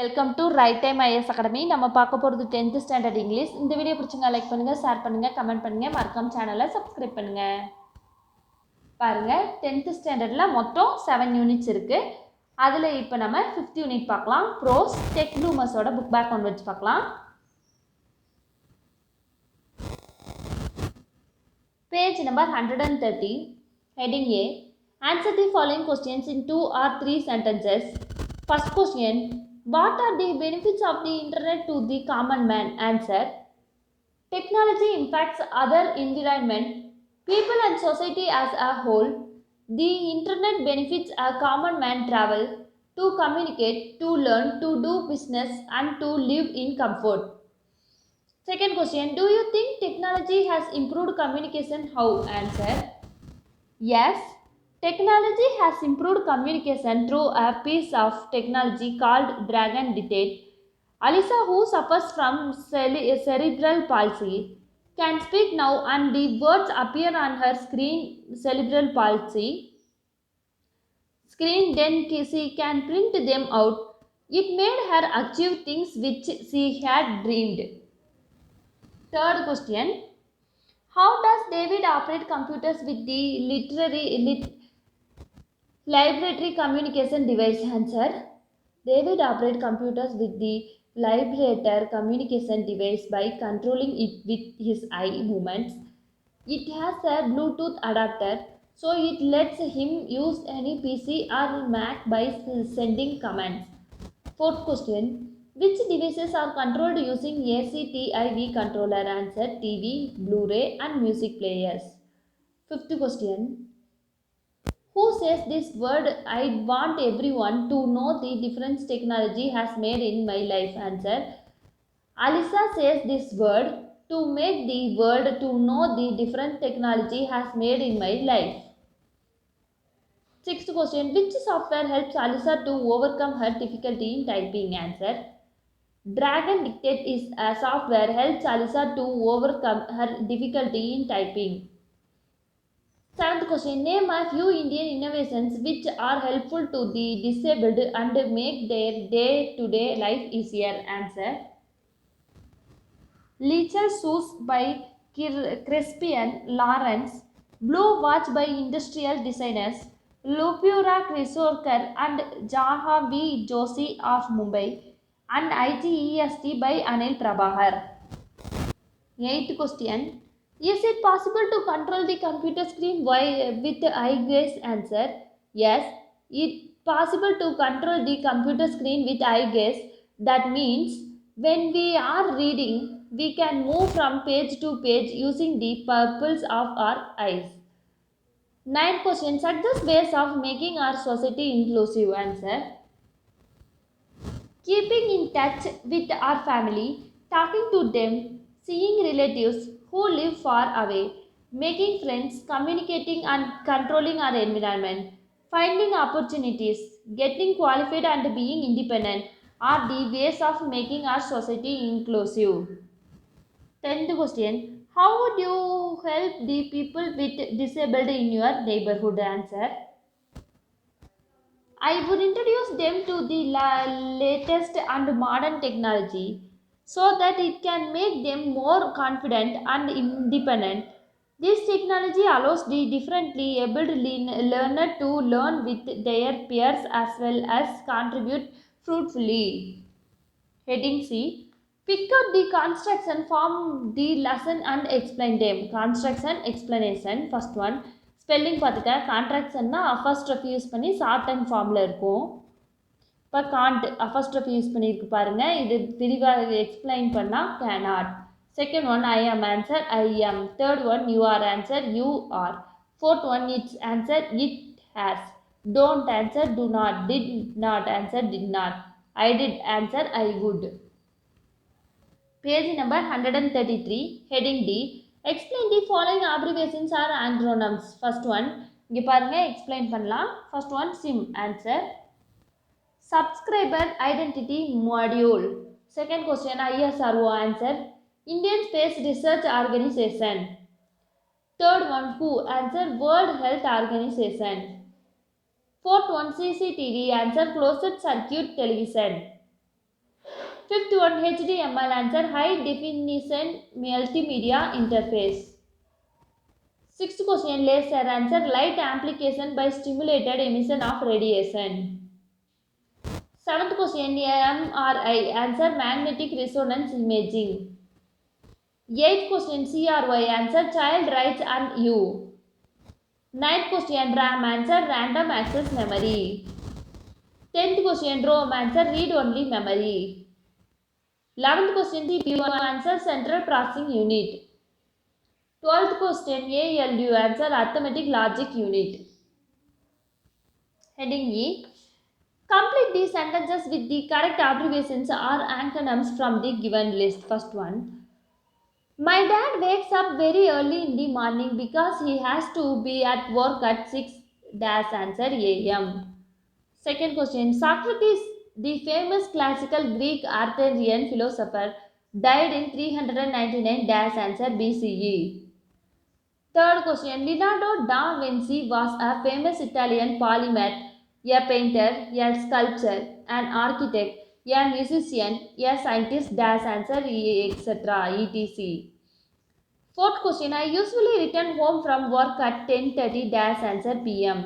Welcome to right time IS academy. நம்ம பார்க்க போகிறது 10th ஸ்டாண்டர்ட் இங்கிலீஷ். இந்த வீடியோ பிடிச்சிங்க லைக் பண்ணுங்கள், ஷேர் பண்ணுங்கள், கமெண்ட் பண்ணுங்கள், மறக்காம சேனலை சப்ஸ்கிரைப் பண்ணுங்கள். பாருங்கள், 10th ஸ்டாண்டர்டில் மொத்தம் 7 யூனிட்ஸ் இருக்குது. அதில் இப்போ நம்ம 5th யூனிட் பார்க்கலாம். ப்ரோஸ் டெக் ப்ளூமர்ஸோட புக் பேக் ஒன் வச்சு பார்க்கலாம். Page number 130. Heading A. Answer the following questions in 2 or 3 sentences. First question. What are the benefits of the internet to the common man? Answer. Technology impacts other environment, people and society as a whole. The internet benefits a common man travel, to communicate, to learn, to do business and to live in comfort. Second question. Do you think technology has improved communication? How? Answer. Yes. Technology has improved communication through a piece of technology called Dragon Dictate. Alisa, who suffers from cerebral palsy, can speak now and the words appear on her cerebral palsy screen, then she can print them out. It made her achieve things which she had dreamed. Third question. How does David operate computers with the library communication device? Answer. David operates computers with the library communication device by controlling it with his eye movements. It has a Bluetooth adapter, so it lets him use any PC or Mac by sending commands. Fourth question. Which devices are controlled using ACTIV controller? Answer. TV, Blu-ray and music players. Fifth question. Who says this word? I want everyone to know the difference technology has made in my life. Answer. Alisa says this word to make the word to know the difference technology has made in my life. Sixth question. Which software helps Alisa to overcome her difficulty in typing? Answer. Dragon Dictate is a software helps Alisa to overcome her difficulty in typing. Seventh question. Name a few Indian innovations which are helpful to the disabled and make their day-to-day life easier. Answer. Leather shoes by Crispian Lawrence, Blue watch by industrial designers Lupura Krisorkar and Jahavi Joshi of Mumbai, and IGEST by Anil Prabhakar. Eighth question. Is it possible to control the computer screen with eye gaze? Answer. Yes, it's possible to control the computer screen with eye gaze. That means when we are reading, we can move from page to page using the pupils of our eyes. Ninth question. Suggest ways of making our society inclusive. Answer. Keeping in touch with our family, talking to them, seeing relatives who live far away, making friends, communicating and controlling our environment, finding opportunities, getting qualified and being independent are the ways of making our society inclusive. 10th question. How would you help the people with disabled in your neighborhood? Answer. I would introduce them to the latest and modern technology so that it can make them more confident and independent. This technology allows the differently abled learner to learn with their peers as well as contribute fruitfully. Heading C. Pick out the construction, form the lesson and explain them. Construction, explanation. First one. Spelling பார்த்துக்க. கான்ட்ராக்ஷன்னா அஃபஸ்ட்ரஃபி use பண்ணி short and ஃபார்மில் இருக்கும். இப்போ Gantt அஃபஸ்ட்ரஃபி use பண்ணியிருக்கு பாருங்கள். இது விரிவாக explain பண்ணால் கேனாட். செகண்ட் ஒன் ஐ ஆம் answer I am. Third one you are answer you are. Fourth one it's answer it has. Don't answer do not. Did not answer did not. I did answer I would. Page number 133. Heading D. Explain the following abbreviations or acronyms. First one. இங்கே பாருங்கள், explain பண்ணலாம். First one sim. Answer. Subscriber identity module. Second question ISRO. Answer. Indian space research organisation. Third one who. Answer. World health organisation. Fourth one CCTV. Answer. Closed circuit television. Fifth one, HDML answer, high definition multimedia interface. Sixth question, laser answer, light amplification by stimulated emission of radiation. Seventh question, MRI answer, magnetic resonance imaging. Eighth question, CRY answer, child rights and you. Ninth question, RAM answer, random access memory. 10th question, ROM answer, read only memory. 11th question, CPU answer, central processing unit. 12th question, ALU answer, arithmetic logic unit. Heading E. Complete these sentences with the correct abbreviations or acronyms from the given list. First one. My dad wakes up very early in the morning because he has to be at work at 6 dash answer am. Second question. Socrates, the famous classical Greek Arthurian philosopher, died in 399 dash answer BCE. Third question. Leonardo da Vinci was a famous Italian polymath, a painter, a sculptor, an architect, a musician, a scientist dash answer etc. etc. Fourth question. I usually return home from work at 10:30 dash answer pm.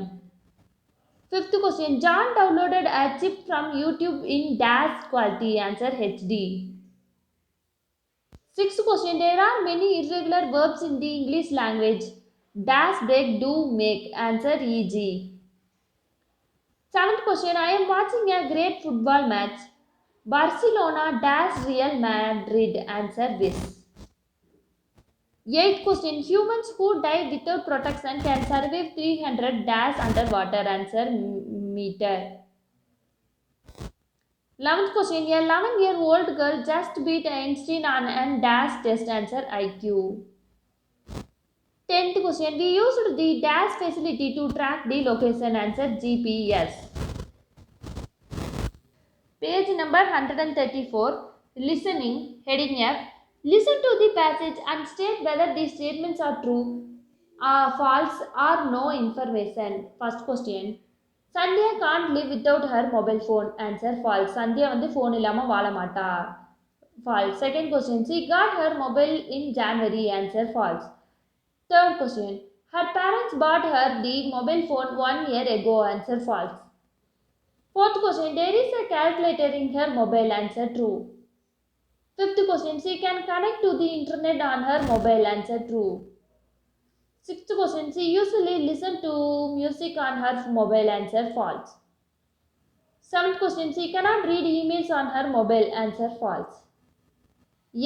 Fifth question. John downloaded a chip from YouTube in dash quality answer HD. Sixth question. There are many irregular verbs in the English language. Dash, break, do, make answer EG. Seventh question. I am watching a great football match. Barcelona dash Real Madrid answer this. Eighth question. Humans who dive without protection can survive 300 dash underwater answer meter. 11th question. A 11-year-old girl just beat Einstein on an dash test answer IQ. 10th question. We used the dash facility to track the location answer GPS. Page number 134. Listening. Heading F. Listen to the passage and state whether the statements are true, false or no information. First question. Sandhya can't live without her mobile phone. Answer false. Sandhya வந்து phone இல்லாம வாழ மாட்டா. False. Second question. She got her mobile in January. Answer false. Third question. Her parents bought her the mobile phone 1 year ago. Answer false. Fourth question. There is a calculator in her mobile. Answer true. Fifth question. She can connect to the internet on her mobile. Answer true. Sixth question. She usually listens to music on her mobile. Answer false. Seventh question. She cannot read emails on her mobile. Answer false.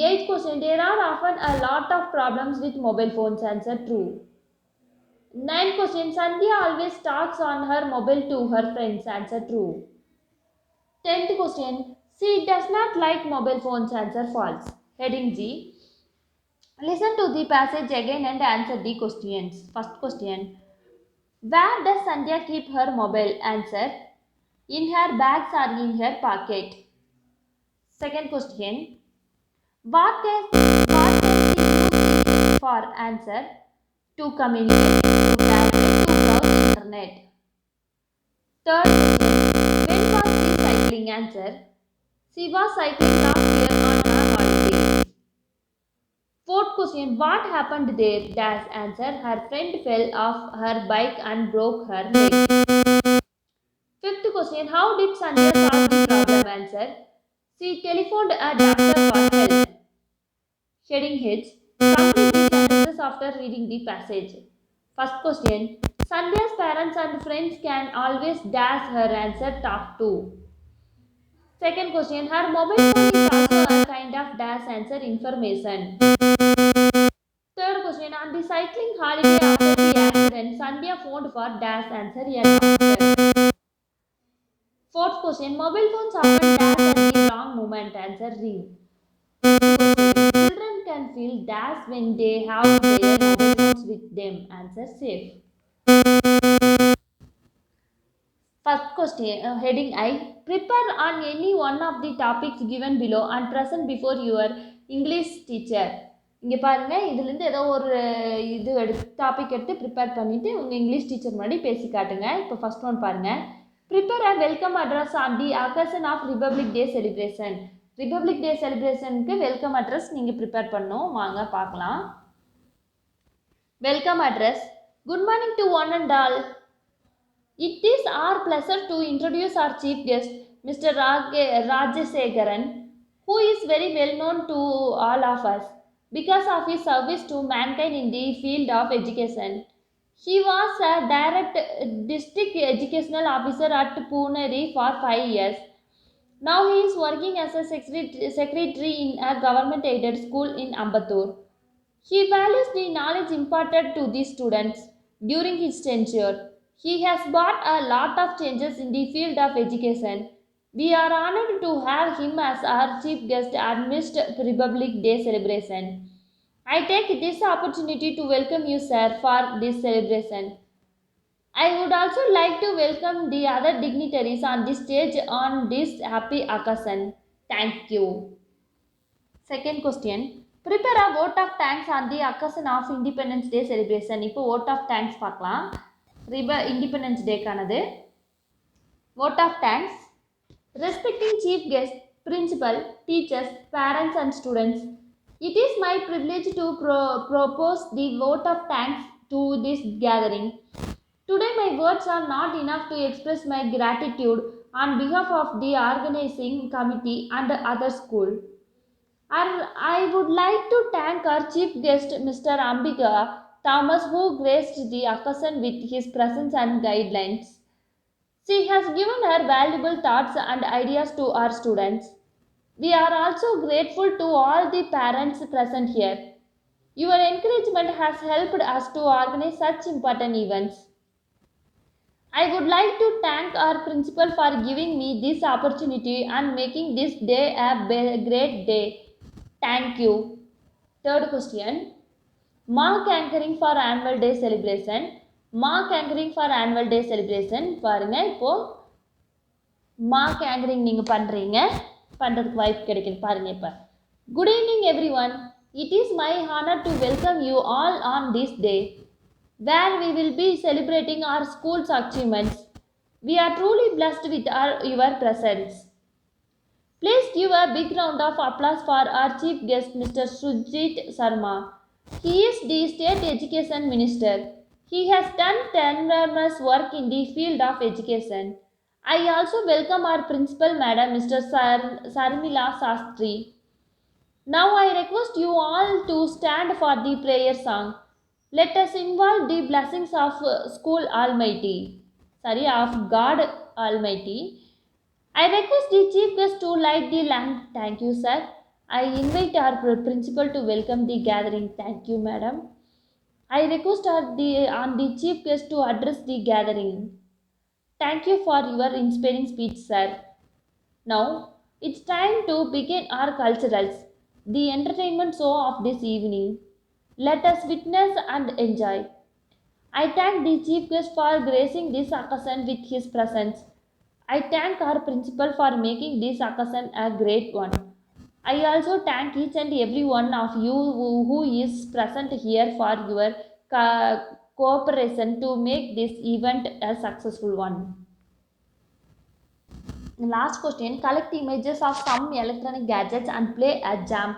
Eighth question. There are often a lot of problems with mobile phones. Answer true. Ninth question. Sandhya always talks on her mobile to her friends. Answer true. 10th question. She does not like mobile phones. Answer false. Heading G. Listen to the passage again and answer the questions. First question. Where does Sandhya keep her mobile? Answer. In her bags or in her pocket. Second question. What can she use it for? Answer. To communicate, to calculate, to browse internet. Third question. When was she cycling? Answer. She was cycling last year on her holiday. Fourth question. What happened there? Dash answer. Her friend fell off her bike and broke her leg. Fifth question. How did Sandhya solve the problem? Answer. She telephoned a doctor for help. Heading H. Complete the sentences after reading the passage. First question. Sandhya's parents and friends can always dash her answer talk to. Second question. Her mobile phone is also a kind of dash answer information. Third question. On the cycling holiday after the accident, Sandhya phoned for dash answer a doctor. Fourth question. Mobile phones often dash at the wrong moment. Answer ring. Fifth question. Children can feel dash when they have their mobile phones with them. Answer safe. First question, heading I. Prepare on any one of the topics given below and present before your English teacher. இங்கே பாருங்கள் இதுலேருந்து ஏதோ ஒரு இது topic எடுத்து prepare பண்ணிவிட்டு உங்கள் English teacher முன்னாடி பேசி காட்டுங்க. இப்போ ஃபர்ஸ்ட் ஒன் பாருங்கள். Prepare a welcome address on the occasion of republic day celebration. Republic day செலிப்ரேஷனுக்கு வெல்கம் அட்ரஸ் நீங்கள் ப்ரிப்பேர் பண்ணணும். வாங்க பார்க்கலாம். Welcome address. Good morning to one and all. It is our pleasure to introduce our chief guest, Mr. Rajasekharan, who is very well known to all of us because of his service to mankind in the field of education. He was a direct district educational officer at Pune for 5 years. Now he is working as a secretary in a government aided school in Ambattur. He values the knowledge imparted to the students during his tenure. He has brought a lot of changes in the field of education. We are honored to have him as our chief guest amidst Republic Day celebration. I take this opportunity to welcome you, sir, for this celebration. I would also like to welcome the other dignitaries on the stage on this happy occasion. Thank you. Second question. Prepare a vote of thanks on the occasion of Independence Day celebration. இப்போ vote of thanks பார்க்கலாம். Independence Day கானது. Vote of thanks. Respecting chief guest, principal, teachers, parents and students. It is my privilege to propose the vote of thanks to this gathering. Today my words are not enough to express my gratitude on behalf of the organizing committee and other school. I would like to thank our chief guest, Mr. Ambika Thomas, who graced the occasion with his presence and guidelines. She has given her valuable thoughts and ideas to our students. We are also grateful to all the parents present here. Your encouragement has helped us to organize such important events. I would like to thank our principal for giving me this opportunity and making this day a great day. Thank you. Third question. Mark anchoring for annual day celebration. Mark anchoring for annual day celebration. பாருங்க இப்போ mark anchoring நீங்கள் பண்ணுறீங்க பண்ணுறதுக்கு வாய்ப்பு கிடைக்குது பாருங்க இப்போ. Good evening everyone. It is my honour to welcome you all on this day where we will be celebrating our school's achievements. We are truly blessed with your presence. Please give a big round of applause for our chief guest, Mr. Sujit Sharma. He is the State Education Minister. He has done tremendous work in the field of education. I also welcome our Principal Madam, Mr. Sarmila Sastri. Now I request you all to stand for the prayer song. Let us invoke the blessings of of God Almighty. I request the chief guest to light the lamp. Thank you, sir. I invite our principal to welcome the gathering. Thank you, madam. I request on the chief guest to address the gathering. Thank you for your inspiring speech, sir. Now, it's time to begin our culturals, the entertainment show of this evening. Let us witness and enjoy. I thank the chief guest for gracing this occasion with his presence. I thank our principal for making this occasion a great one. I also thank each and every one of you who is present here for your cooperation to make this event a successful one. Last question. Collect images of some electronic gadgets and play a jam.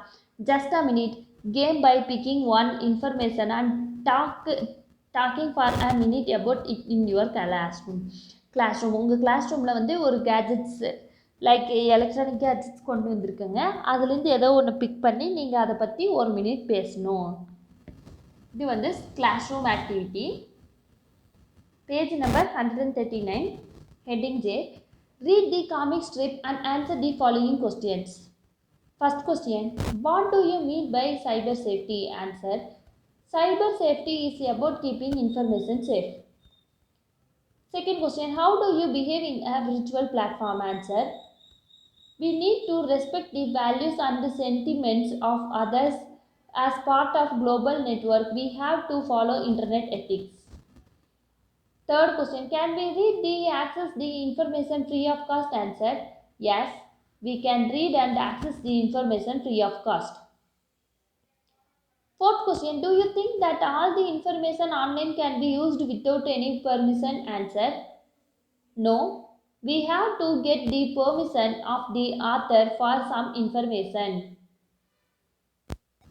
Just a minute game by picking one information and talking for a minute about it in your classroom. உங்கள் class ரூமில் வந்து ஒரு gadgets like electronic gadgets கொண்டு வந்திருக்குங்க. அதுலேருந்து ஏதோ ஒன்று big பண்ணி நீங்கள் அதை பற்றி ஒரு மினிட் பேசணும். இது வந்து classroom activity. Page number 139. Heading J. Read the comic strip and answer the following questions. First question. What do you mean by cyber safety? Answer. Cyber safety is about keeping information safe. Second question. How do you behave in a virtual platform? Answer. We need to respect the values and the sentiments of others. As part of global network, we have to follow internet ethics. Third question. Can we read the access the information free of cost? Answer. Yes. We can read and access the information free of cost. Fourth question. Do you think that all the information online can be used without any permission? Answer. No. We have to get the permission of the author for some information.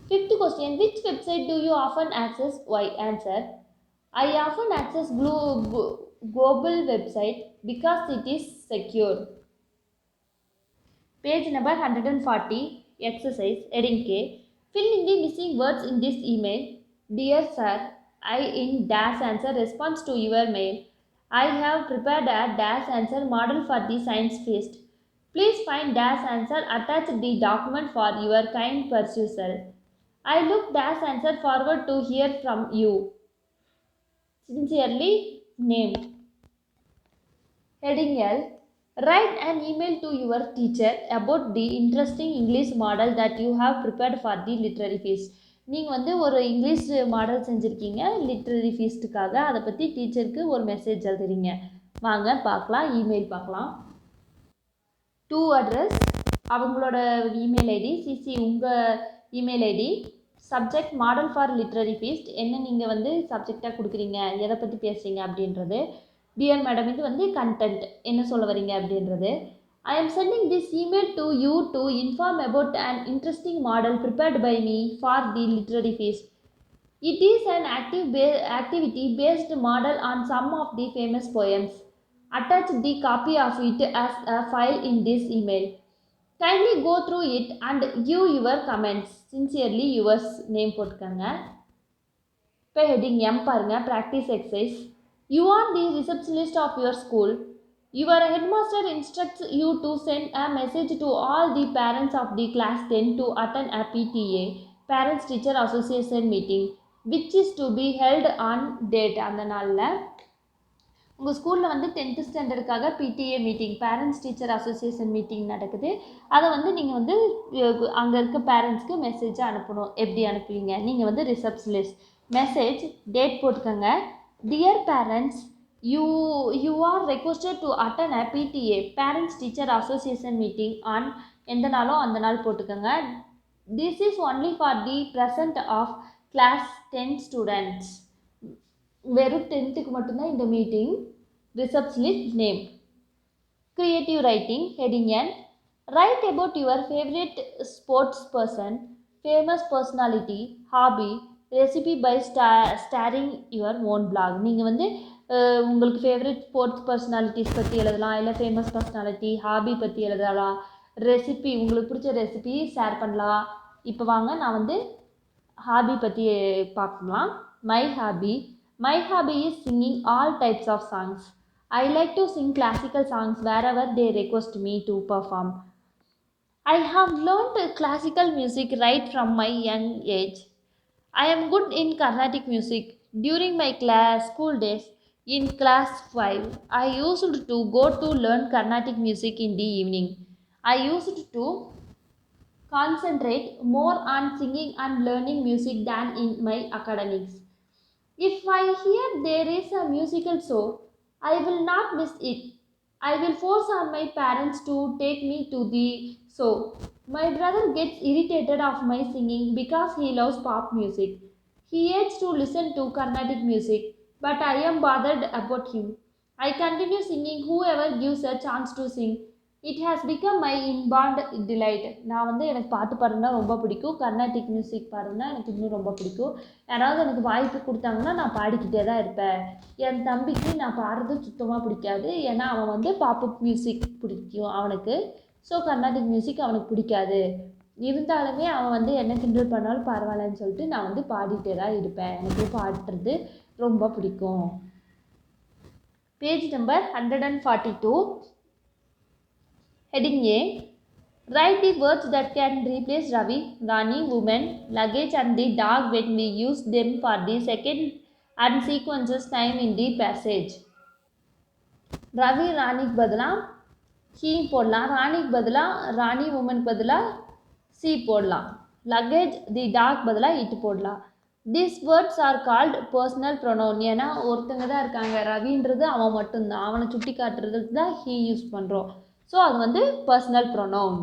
Fifth question, which website do you often access? Why? Answer. I often access global website because it is secure. Page number 140, exercise, heading K. Fill in the missing words in this email. Dear sir, I in dash answer response to your mail. I have prepared a dash answer model for the science feast. Please find dash answer, attach the document for your kind perusal. I look dash answer forward to hear from you. Sincerely, name. Heading L. Write an email to your teacher about the interesting English model that you have prepared for the literary feast. நீங்கள் வந்து ஒரு English model செஞ்சுருக்கீங்க literary ஃபீஸ்ட்டுக்காக, அதை பற்றி டீச்சருக்கு ஒரு message எழுதுறீங்க. வாங்க பார்க்கலாம், இமெயில் பார்க்கலாம். டு அட்ரஸ் அவங்களோட இமெயில் ஐடி, சிசி உங்கள் email ID, subject model for literary feast, என்ன நீங்கள் வந்து சப்ஜெக்டாக கொடுக்குறீங்க, எதை பற்றி பேசுகிறீங்க அப்படின்றது. டியர் மேடம், இது வந்து கண்டென்ட், என்ன சொல்ல வரீங்க அப்படின்றது. ஐ am sending this email to you to inform about an interesting model prepared by me for the literary feast. It is an activity-based model on some of the famous poems. Attach the copy of it as a file in this email. Kindly go through it and give your comments. Sincerely yours, name போட்டுக்கங்க. இப்போ heading M பாருங்க, practice exercise. You are the receptionist of your school. Your headmaster instructs you to send a message to all the parents of the class 10 to attend a PTA, Parents Teacher Association meeting, which is to be held on date. அந்த நாளில் உங்கள் ஸ்கூலில் வந்து 10th ஸ்டாண்டர்டுக்காக PTA meeting, parents teacher association meeting நடக்குது. அதை வந்து நீங்கள் வந்து அங்கே இருக்க பேரண்ட்ஸ்க்கு மெசேஜாக அனுப்பணும். எப்படி அனுப்புவீங்க? நீங்கள் வந்து ரிசப்ஷனிஸ்ட். மெசேஜ் டேட் போட்டுக்கோங்க. Dear parents, you are requested to attend a PTA, parents teacher association meeting on, எந்த நாளோ அந்த நாள் போட்டுக்கோங்க. This is only for the present of class 10 students. வெறும் 10th மட்டும்தான் இந்த meeting. Receptionist name. Creative writing, heading N. Write about your favorite sports person, famous personality, hobby, recipe by starring your own blog. நீங்கள் வந்து உங்களுக்கு favourite sports personalities பற்றி எழுதலாம், இல்லை famous personality, hobby பற்றி எழுதலாம், ரெசிபி உங்களுக்கு பிடிச்ச ரெசிபி ஷேர் பண்ணலாம். இப்போ வாங்க நான் வந்து ஹாபி பற்றி பார்க்கலாம். My hobby is singing all types of songs. I like to sing classical songs wherever they request me to perform. I have learned classical music right from my young age. I am good in Carnatic music. During my school days in class 5, I used to go to learn Carnatic music in the evening. I used to concentrate more on singing and learning music than in my academics. If I hear there is a musical show, I will not miss it. I will force on my parents to take me to the show. My brother gets irritated of my singing because he loves pop music. He hates to listen to Carnatic music, but I am bothered about him. I continue singing whoever gives a chance to sing. It has become my inborn delight. நான் வந்து எனக்கு பாட்டு பாடுறதுனா ரொம்ப பிடிக்கும். Carnatic music பாடுறதுனா எனக்கு இன்னும் ரொம்ப பிடிக்கும். யாராவது எனக்கு வாய்ப்பு கொடுத்தாங்கன்னா நான் பாடிக்கிட்டே தான் இருப்பேன். என் தம்பிக்கு நான் பாடுறது சுத்தமாக பிடிக்காது. ஏன்னா அவன் வந்து பாப்பப் மியூசிக் பிடிக்கும் அவனுக்கு. ஸோ கர்நாடிக் மியூசிக் அவனுக்கு பிடிக்காது. இருந்தாலுமே அவன் வந்து என்ன கிண்டல் பண்ணாலும் பரவாயில்லன்னு சொல்லிட்டு நான் வந்து பாடிட்டே தான் இருப்பேன். எனக்கு பாடுறது ரொம்ப பிடிக்கும். Page number 142. Heading A. Write the words that can replace Ravi, Rani, woman, luggage and the dog when we use them for the second and sequences time in the passage. Ravi, ராணிக்கு பதிலாக he போடலாம். ராணிக்கு பதிலாக ராணி, womanக்கு பதிலாக she போடலாம். luggage, the dog பதிலாக it போடலாம். These words are called personal pronoun. ஏன்னா ஒருத்தங்க தான் இருக்காங்க, ரவின்றது அவன் மட்டும்தான், அவனை சுட்டி காட்டுறதுக்கு தான் he யூஸ் பண்ணுறோம். ஸோ அது வந்து பர்சனல் ப்ரொனவுன்.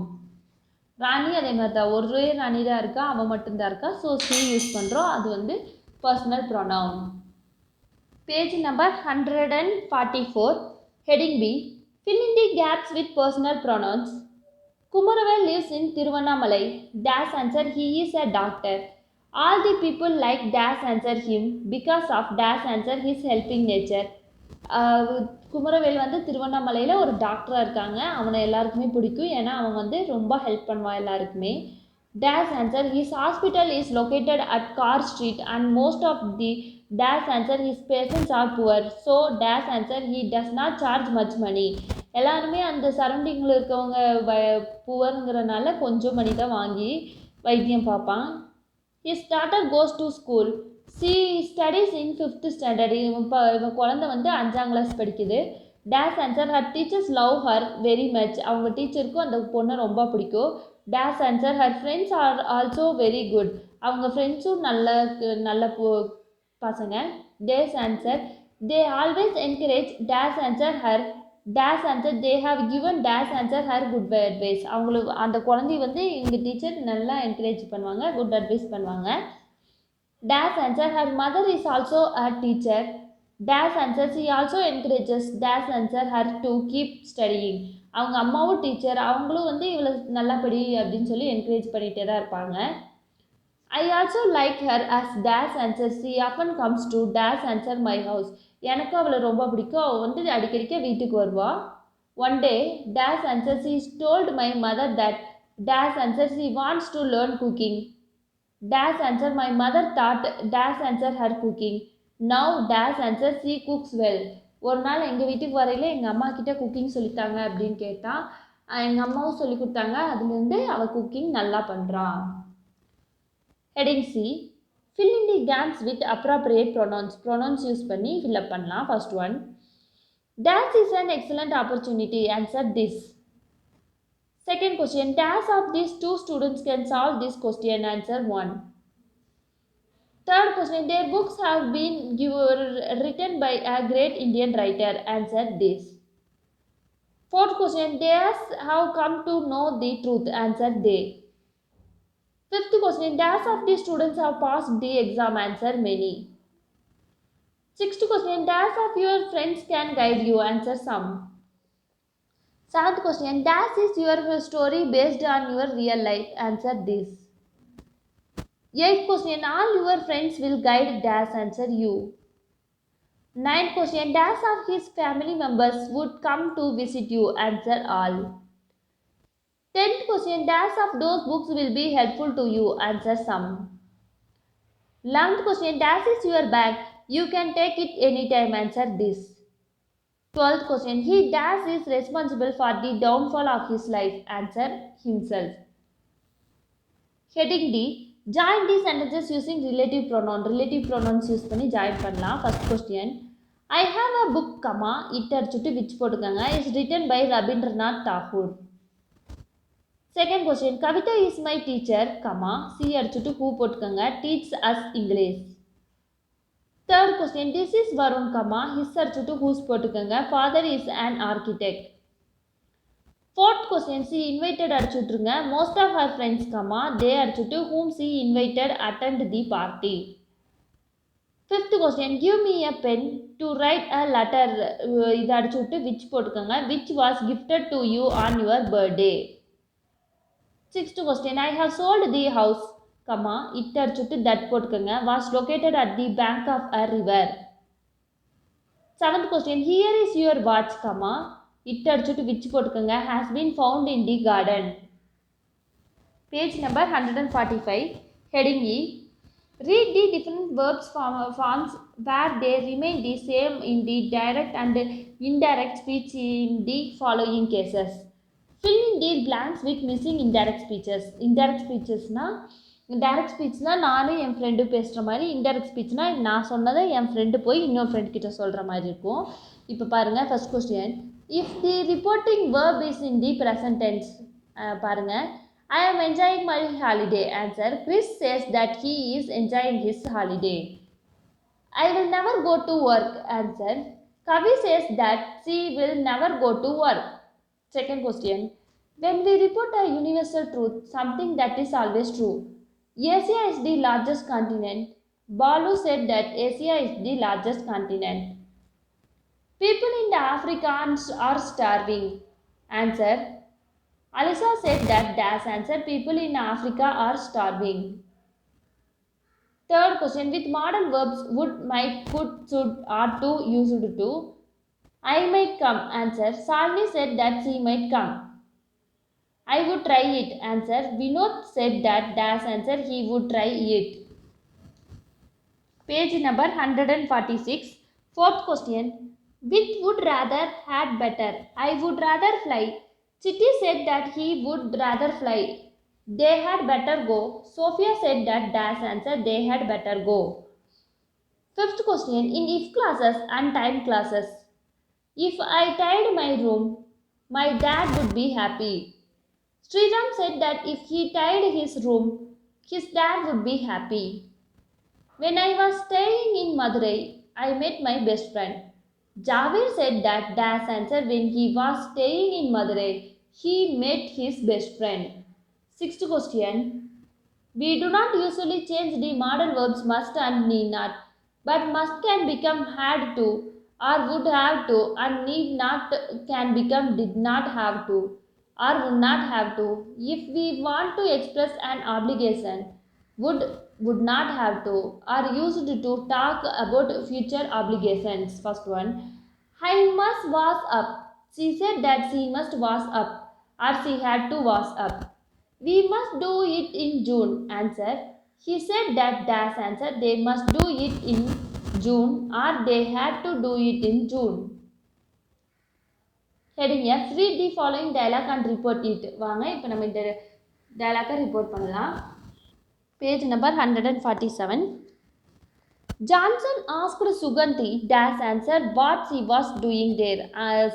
ராணி அதே மாதிரி தான், ஒரே ராணி தான் இருக்கா, அவன் மட்டும்தான் இருக்கா. ஸோ சி யூஸ் பண்ணுறோம், அது வந்து personal pronoun. Page number 144. Heading B. Fill in the gaps with personal pronouns. Kumaravel lives in Tiruvannamalai. Dash answer he is a doctor. All the people like Dash answer him because of Dash answer his helping nature. Kumaravel வந்து திருவண்ணாமலையில் ஒரு டாக்டராக இருக்காங்க. அவனை எல்லாருக்குமே பிடிக்கும், ஏன்னா அவன் வந்து ரொம்ப ஹெல்ப் பண்ணுவான் எல்லாருக்குமே. Dash answer his hospital is located at Car Street and most of the Dash answer his patients are poor. So Dash answer he does not charge much money. எல்லாருமே அந்த சரௌண்டிங்கில் இருக்கவங்க புவருங்கிறனால கொஞ்சம் மணி தான் வாங்கி வைத்தியம் பார்ப்பான். His daughter goes to school. She studies in 5th standard. இவன் குழந்தை வந்து 5ஆம் கிளாஸ் படிக்குது. Dash answer her teachers love her very much. அவங்க டீச்சருக்கும் அந்த பொண்ணை ரொம்ப பிடிக்கும். Dash answer her friends are also very good. அவங்க ஃப்ரெண்ட்ஸும் நல்ல நல்ல பசங்க. Dash answer they always encourage Dash answer her. Dash answer they have given Dash answer her good advice. அவங்களுக்கு அந்த குழந்தை வந்து எங்கள் டீச்சர் நல்லா என்கரேஜ் பண்ணுவாங்க, குட் அட்வைஸ் பண்ணுவாங்க. Dash answer her mother is also a teacher. Dash answer she also encourages Dash answer her to keep studying. அவங்க அம்மாவும் டீச்சர், அவங்களும் வந்து இவ்வளோ நல்லா படி அப்படின்னு சொல்லி என்கரேஜ் பண்ணிகிட்டே தான் இருப்பாங்க. I also like her as Dash answer she often comes to Dash answer my house. எனக்கு அவளை ரொம்ப பிடிக்கும், அவள் வந்து அடிக்கடிக்க வீட்டுக்கு வருவா. One day Dash answer she told my mother that Dash answer she wants to learn cooking. Dash answer my mother taught Dash answer her cooking. Now Dash answer she cooks well. ஒரு நாள் எங்கள் வீட்டுக்கு வரையில் எங்கள் அம்மா கிட்ட cooking சொல்லித்தாங்க அப்படின்னு கேட்டால் எங்கள் அம்மாவும் சொல்லி கொடுத்தாங்க. அதுலேருந்து அவள் குக்கிங் நல்லா பண்ணுறான். Heading C. Fill in the gaps with appropriate pronouns. Pronouns use பண்ணி fill up பண்ணலாம். First one. Dash is an excellent opportunity. Answer this. Second question. Dash of these two students can solve this question. Answer 1. Third question. Their books have been written by a great Indian writer. Answer this. Fourth question. Dash have come to know the truth. Answer they. Fifth question. Dash of the students have passed the exam. Answer many. Sixth question. Dash of your friends can guide you. Answer some. Seventh question. Dash is your story based on your real life. Answer this. Eighth question. All your friends will guide Dash. Answer you. Ninth question. Dash of his family members would come to visit you. Answer all. 10th question. Dash of those books will be helpful to you. Answer some. 11th question. Dash is your bag. You can take it anytime. Answer this. 12th question. He Dash is responsible for the downfall of his life. Answer himself. Heading D. Join these sentences using relative pronoun. Relative pronouns use பண்ணி join பண்ணலாம். First question. I have a book, it அடிச்சுட்டு which போட்டுக்கங்க, is written by Rabindranath Tagore. Second question. Kavita is my teacher, C அடிச்சுட்டு who போட்டுக்கங்க, teaches us English. Third question. This is Varun, his அடிச்சுட்டு whose போட்டுக்கங்க, father is an architect. Fourth question. She invited அடிச்சுட்டுருங்க, most of her friends, they அடிச்சுட்டு whom she invited attend the party. Fifth question. Give me a pen to write a letter, இது அடிச்சுட்டு which போட்டுக்கங்க, which was gifted to you on your birthday. Sixth question. I have sold the house, it அடிச்சுட்டு that போட்டுக்கங்க, was located at the bank of a river. Seventh question. Here is your watch, it அடிச்சுட்டு which போட்டுக்கங்க, has been found in the garden. Page number 145. Heading E. Read the different verbs forms where they remain the same in the direct and indirect speech in the following cases. Fill in the blanks with missing indirect speeches. Indirect speechesனா, direct ஸ்பீச்னா நானும் என் friend பேசுகிற மாதிரி, indirect ஸ்பீச்னா நான் சொன்னதை என் friend போய் இன்னொரு ஃப்ரெண்ட் கிட்ட சொல்கிற மாதிரி இருக்கும். இப்போ பாருங்கள், first question. If the reporting verb is in the present tense, பாருங்கள், I am enjoying my holiday. Answer. Chris says that he is enjoying his holiday. I will never go to work. Answer. Kavi says that she will never go to work. Second question. When we report a universal truth, something that is always true. Asia is the largest continent. Balu said that Asia is the largest continent. People in Africa are starving. Answer. Alisa said that dash answer people in Africa are starving. Third question with modern verbs would, might, could, should, are to, used to. I might come. Answer. Salni said that she might come. I would try it. Answer. Vinod said that dash answer he would try it. Page number 146. Fourth question. With would rather had better. I would rather fly. Chitti said that he would rather fly. They had better go. Sophia said that dash answer they had better go. Fifth question. In if classes and time classes. If I tied my room, my dad would be happy. Sriram said that if he tied his room, his dad would be happy. When I was staying in Madurai, I met my best friend. Javed said that Das answered when he was staying in Madurai, he met his best friend. Sixth question. We do not usually change the modal verbs must and need not, but must can become had to or would have to, and need not can become did not have to or would not have to. If we want to express an obligation, would not have to are used to talk about future obligations. First one. I must wash up. She said that she must wash up or she had to wash up. We must do it in June. Answer. He said that dash answer they must do it in June or they had to do it in June. Heading F. Read the following dialogue and report it. வாங்க இப்போ நம்ம இந்த dialogue report பண்ணலாம். Page number 147. Johnson asked Sugandhi dash answer what she was doing there.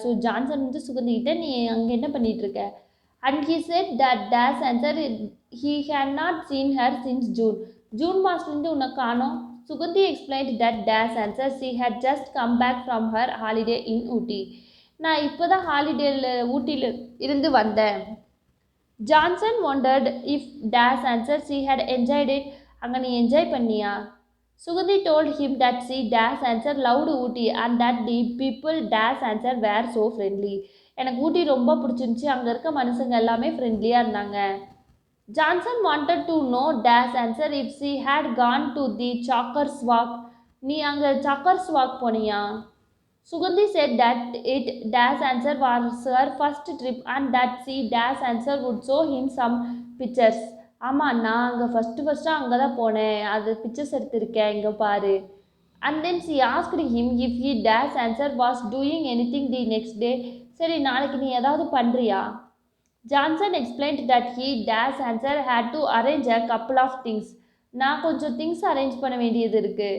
So Johnson வந்து சுகந்தி கிட்ட நீ அங்க என்ன பண்ணிட்டு இருக்க? And he said that dash answer he had not seen her since June. June மாசத்துலேருந்து உன்னை காணோம். Sugandhi explained that dash answer she had just come back from her holiday in Ooty. நான் இப்போ தான் ஹாலிடேயில் ஊட்டியில் இருந்து வந்தேன். Johnson wondered if dash answer she had enjoyed it. அங்கே நீ என்ஜாய் பண்ணியா? Sugandhi told him that she dash answer loved Ooty and that the people dash answer were so friendly. எனக்கு ஊட்டி ரொம்ப பிடிச்சிருந்துச்சி, அங்கே இருக்க மனுஷங்க எல்லாமே ஃப்ரெண்ட்லியாக இருந்தாங்க. Johnson wanted to know dash answer if she had gone to the Chalkers walk. நீ அங்கே Chalkers walk போனியா? Sugandhi said that it dash answer was her first trip and that she dash answer would show him some pictures. ஆமாம் நான் அங்கே first அங்கே தான் போனேன், அது பிக்சர்ஸ் எடுத்திருக்கேன் இங்கே பாரு. And then she asked him if he dash answer was doing anything the next day. சரி நாளைக்கு நீ ஏதாவது பண்ணுறியா? Johnson explained that he dash answer had to arrange a couple of things. நான் கொஞ்சம் திங்ஸ் அரேஞ்ச் பண்ண வேண்டியது இருக்குது.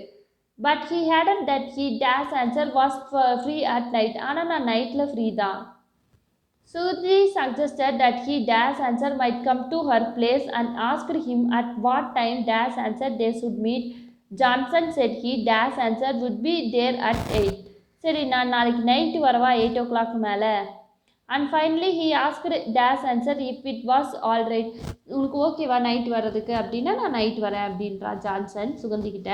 But he added that he dash answer was free at night. ஆனால் நான் நைட்டில் ஃப்ரீ தான். Sudhi suggested that he dash answer might come to her place and asked him at what time dash answer they should meet. Johnson said he dash answer would be there at 8. சரி நான் நாளைக்கு night வரவா 8 o'clock மேலே. And finally he asked dash answer if it was all right. உனக்கு ஓகேவா night வர்றதுக்கு அப்படின்னா நான் நைட் வரேன் அப்படின்றா ஜான்சன் சுகந்தி கிட்ட.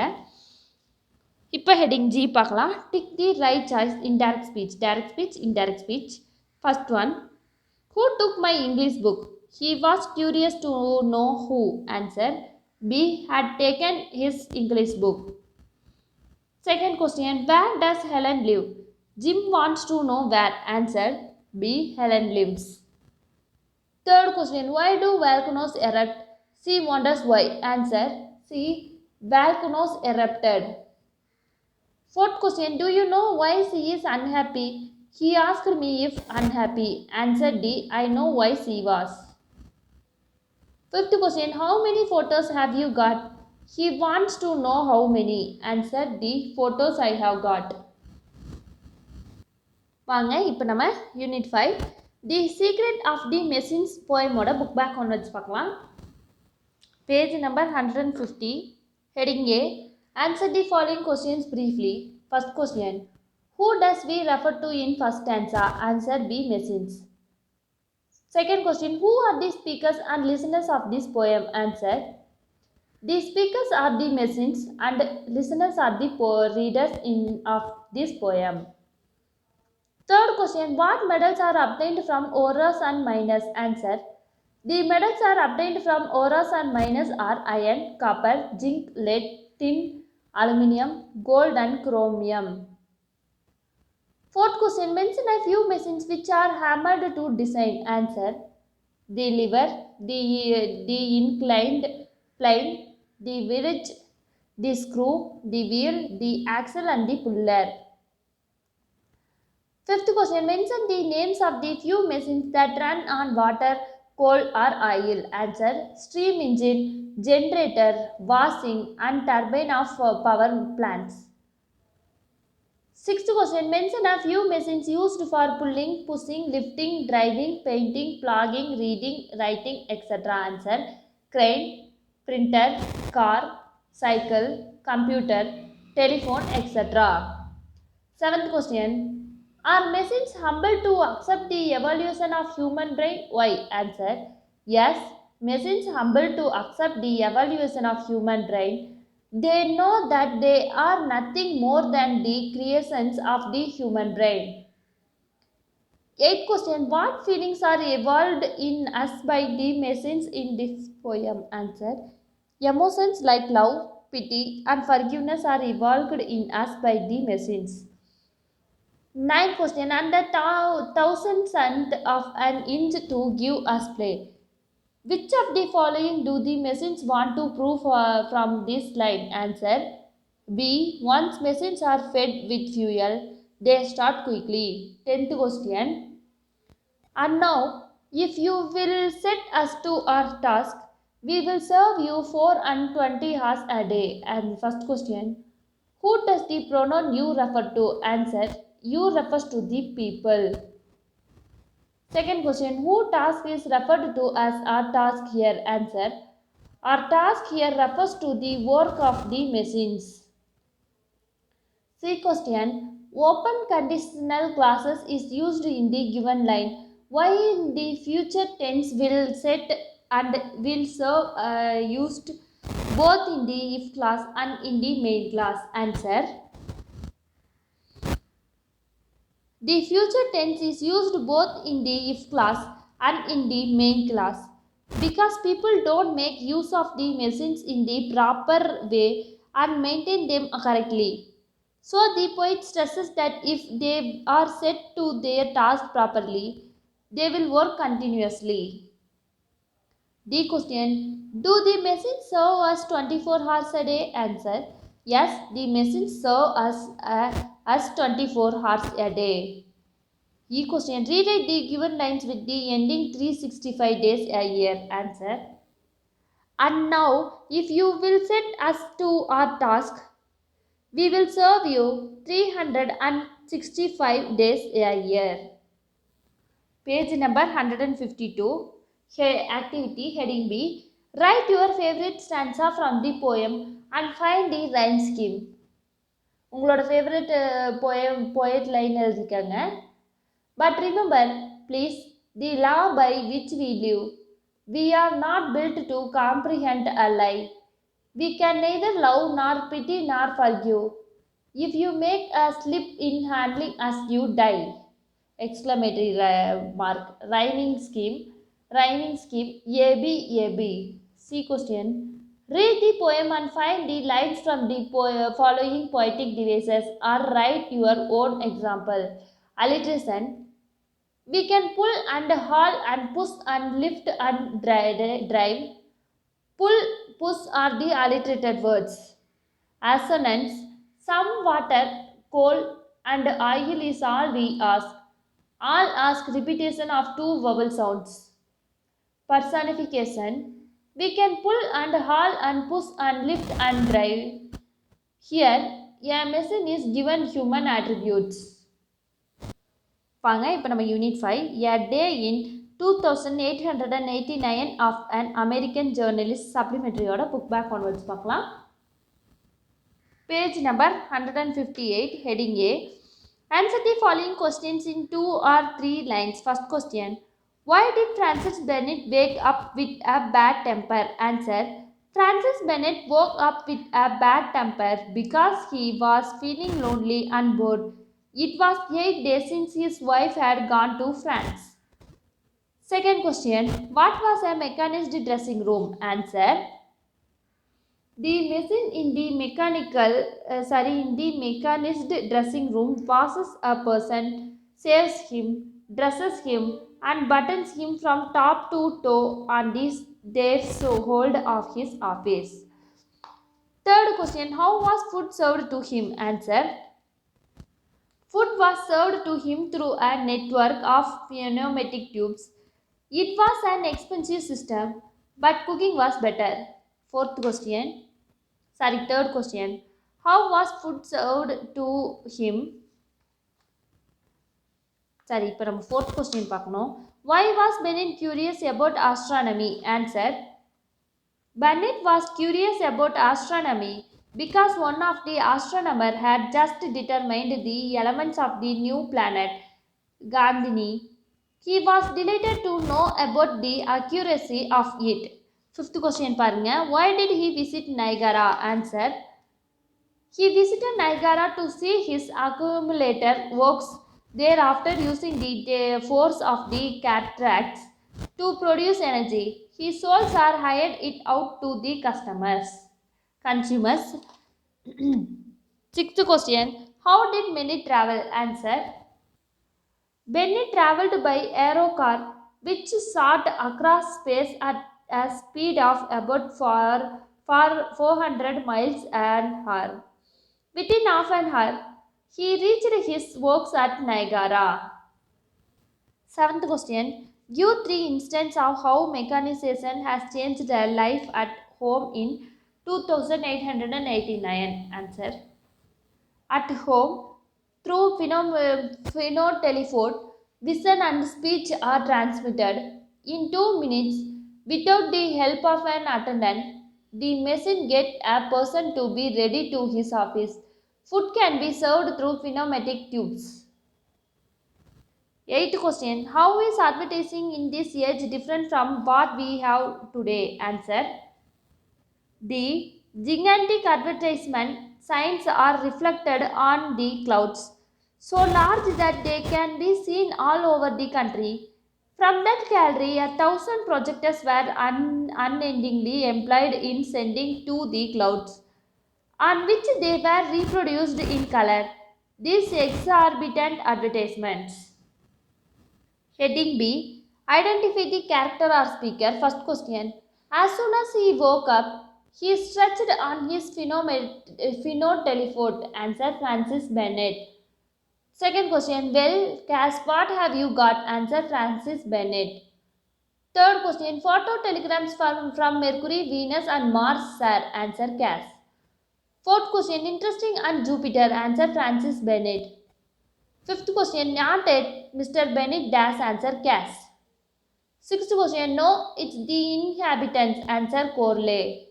இப்போ ஹெட்டிங் ஜி பார்க்கலாம். Tick the right choice in direct speech. Direct speech indirect speech. First one. Who took my English book? He was curious to know who. Answer. B. Had taken his English book. Second question. Where does Helen live? Jim wants to know where. Answer. B. Helen lives. Third question. Why do volcanoes erupt? C. Wonders why. Answer. C. Volcanoes erupted. Fourth question. Do you know why she is unhappy? He asked me if unhappy. Answer D. I know why she was. Fifth question. How many photos have you got? He wants to know how many. Answer D. Photos I have got. வாங்க இப்போ நம்ம unit 5 the secret of the machines போயமோட book back ஒன்று வச்சு பார்க்கலாம். Page number 150. Heading A. Answer the following questions briefly. First question. Who does we refer to in first stanza? Answer B. Machines. Second question. Who are the speakers and listeners of this poem? Answer. The speakers are the machines and listeners are the readers of this poem. Third question, what metals are obtained from ores and miners? Answer. The metals are obtained from ores and miners are iron, copper, zinc, lead, tin, aluminium, gold and chromium. Fourth question, mention a few machines which are hammered to design. Answer. The lever, the inclined plane, the bridge, the screw, the wheel, the axle and the puller. Fifth question, mention the names of the few machines that run on water, coal or oil. Answer, steam engine, generator, washing and turbine of power plants. Sixth question, mention a few machines used for pulling, pushing, lifting, driving, painting, plugging, reading, writing, etc. Answer, crane, printer, car, cycle, computer, telephone, etc. Seventh question, are machines humble to accept the evolution of human brain? Why? Answer, yes, machines humble to accept the evolution of human brain. They know that they are nothing more than the creations of the human brain. Eighth question, what feelings are evolved in us by the machines in this poem? Answer, emotions like love, pity and forgiveness are evolved in us by the machines. Ninth question, and the thousandth of an inch to give us play. Which of the following do the machines want to prove from this line? Answer, B. Once machines are fed with fuel, they start quickly. Tenth question, and now, if you will set us to our task, we will serve you 4 and 20 hours a day. And first question, who does the pronoun you refer to? Answer, you refers to the people. Second question, who task is referred to as our task here? Answer, our task here refers to the work of the machines. See question, open conditional clauses is used in the given line. Why in the future tense will set and will serve used both in the if clause and in the main clause? Answer, the future tense is used both in the if clause and in the main clause because people don't make use of the machines in the proper way and maintain them correctly. So the poet stresses that if they are set to their task properly, they will work continuously. The question, do the machines serve us 24 hours a day? Answer, yes, the machines serve us 24 hours a day. E question, rewrite the given lines with the ending 365 days a year. Answer, and now if you will set us to our task, we will serve you 365 days a year. Page number 152. Activity heading B. Write your favorite stanza from the poem and find the rhyme scheme. உங்களோட favourite poet line எழுதிக்கங்க. But remember, please, the law by which we live. We are not built to comprehend a lie. We can neither love nor pity nor forgive. If you make a slip in handling us, you die. Exclamatory mark. Rhyming scheme. AB, AB. C question. Read the poem and find the lines from the following poetic devices or write your own example. Alliteration. We can pull and haul and push and lift and drive. Pull, push are the alliterated words. Assonance, some water, coal, and oil is all we ask. All ask repetition of two vowel sounds. Personification, we can pull and haul and push and lift and drive. Here, a machine is given human attributes. வாங்க இப்போ நம்ம unit 5 a day in 2889 of an American journalist supplementaryயோட book back onwards பார்க்கலாம். Page number 158, heading A. Answer the following questions in 2 or 3 lines. First question, why did Francis Bennett wake up with a bad temper? Answer, Francis Bennett woke up with a bad temper because he was feeling lonely and bored. It was 8 days since his wife had gone to France. Second question, what was a mechanized dressing room? Answer, the machine in the mechanized dressing room washes a person, saves him, dresses him, and buttons him from top to toe on this their hold of his office. Third question, how was food served to him? Answer, food was served to him through a network of pneumatic tubes. It was an expensive system, but cooking was better. Fourth question, third question. How was food served to him? இப்போ நம்ம fourth question பார்க்கணும். Why was Bennett curious about astronomy? Answer, Bennett was curious about astronomy because one of the astronomers had just determined the elements of the new planet, Gandhini. He was delighted to know about the accuracy of it. Fifth question பாருங்க. Why did he visit Niagara? Answer, he visited Niagara to see his accumulator works thereafter using the force of the cataracts to produce energy. His souls are hired it out to the consumers. Sixth question, how did Bennett travel? Answer, Bennett traveled by aerocar which soared across space at a speed of about 400 miles an hour. Within half an hour, he reached his works at Niagara. Seventh question, give three instances of how mechanization has changed their life at home in 2889. Answer, at home, through phenotelephone, vision and speech are transmitted in 2 minutes without the help of an attendant. The machine gets a person to be ready to his office. Food can be served through pneumatic tubes. Eighth question, how is advertising in this age different from what we have today? Answer, the gigantic advertisement signs are reflected on the clouds, so large that they can be seen all over the country. From that gallery, 1,000 projectors were unendingly employed in sending to the clouds, on which they were reproduced in color. These exorbitant advertisements. Heading B. Identify the character or speaker. First question. As soon as he woke up, he stretched on his phenotelephone. Answer, Francis Bennett. Second question. Well, Cass, what have you got? Answer, Francis Bennett. Third question. Photo telegrams from Mercury, Venus and Mars, sir. Answer, Cass. Fourth question. Interesting and Jupiter. Answer, Francis Bennett. Fifth question, not it, Mr. Bennett dash, answer Cass. Sixth question, no, it's the inhabitants, answer Corley.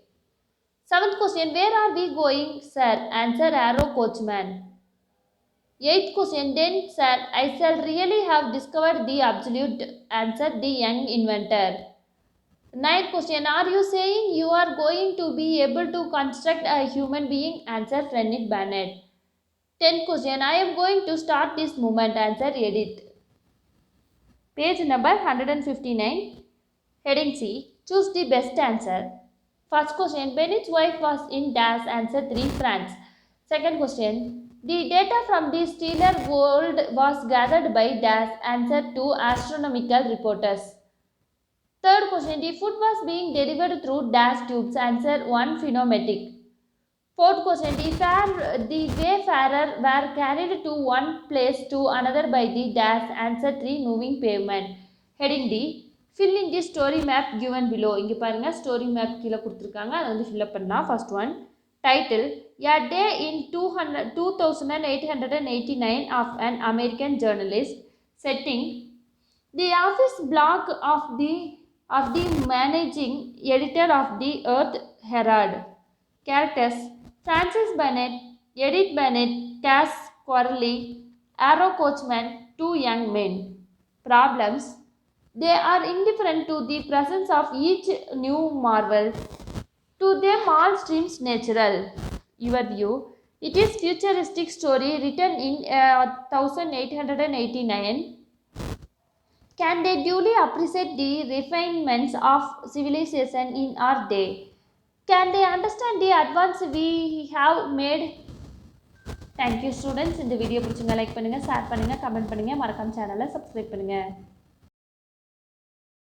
Seventh question, where are we going, sir? Answer Arrow Coachman. Eighth question, then, sir, I shall really have discovered the absolute, answer the young inventor. Ninth question, are you saying you are going to be able to construct a human being? Answer Frederick Bennett. 10th question, I am going to start this movement. Answer Edith. Page number 159. Heading C. Choose the best answer. First question, Bennett's wife was in dash. Answer 3, France. Second question, the data from the stellar world was gathered by dash. Answer 2, astronomical reporters. Third question, the food was being delivered through dash tubes. Answer 1, pneumatic. Fourth question, the wayfarer were carried to one place to another by the dash. Answer 3, moving pavement. Heading D, fill in the story map given below. இங்க பாருங்க story map கீழ கொடுத்திருக்காங்க. அதை வந்து fill up பண்ணலாம். First one, title, A Day in 2889 of an American Journalist. Setting, the office block of the managing editor of the Earth Herald. Characters, Francis Bennett, Edith Bennett, Cass Corley, Arrow Coachman, 2 young men. Problems, they are indifferent to the presence of each new marvel. To them all seems natural. Your view, It is futuristic story written in 1889. Can they duly appreciate the refinements of civilization in our day? Can they understand the advance we have made? Thank you students. இந்த video பிடிச்சிருந்தா like பண்ணுங்க, share பண்ணுங்க, comment பண்ணுங்க, மறக்காம சேனலை subscribe பண்ணுங்க.